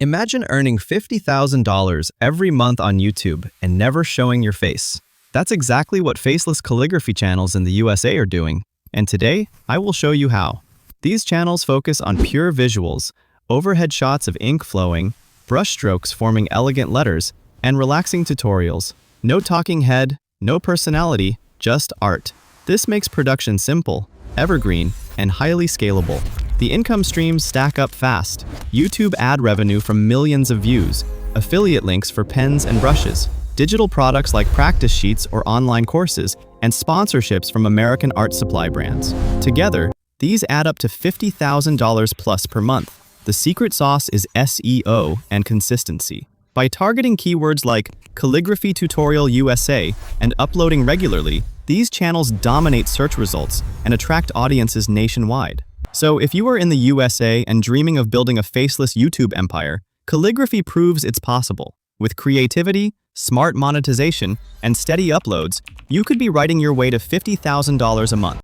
Imagine earning $50,000 every month on YouTube and never showing your face. That's exactly what faceless calligraphy channels in the USA are doing, and today I will show you how. These channels focus on pure visuals, overhead shots of ink flowing, brushstrokes forming elegant letters, and relaxing tutorials. No talking head, no personality, just art. This makes production simple, evergreen, and highly scalable. The income streams stack up fast. YouTube ad revenue from millions of views, affiliate links for pens and brushes, digital products like practice sheets or online courses, and sponsorships from American art supply brands. Together, these add up to $50,000 plus per month. The secret sauce is SEO and consistency. By targeting keywords like Calligraphy Tutorial USA and uploading regularly, these channels dominate search results and attract audiences nationwide. So if you are in the USA and dreaming of building a faceless YouTube empire, calligraphy proves it's possible. With creativity, smart monetization, and steady uploads, you could be writing your way to $50,000 a month.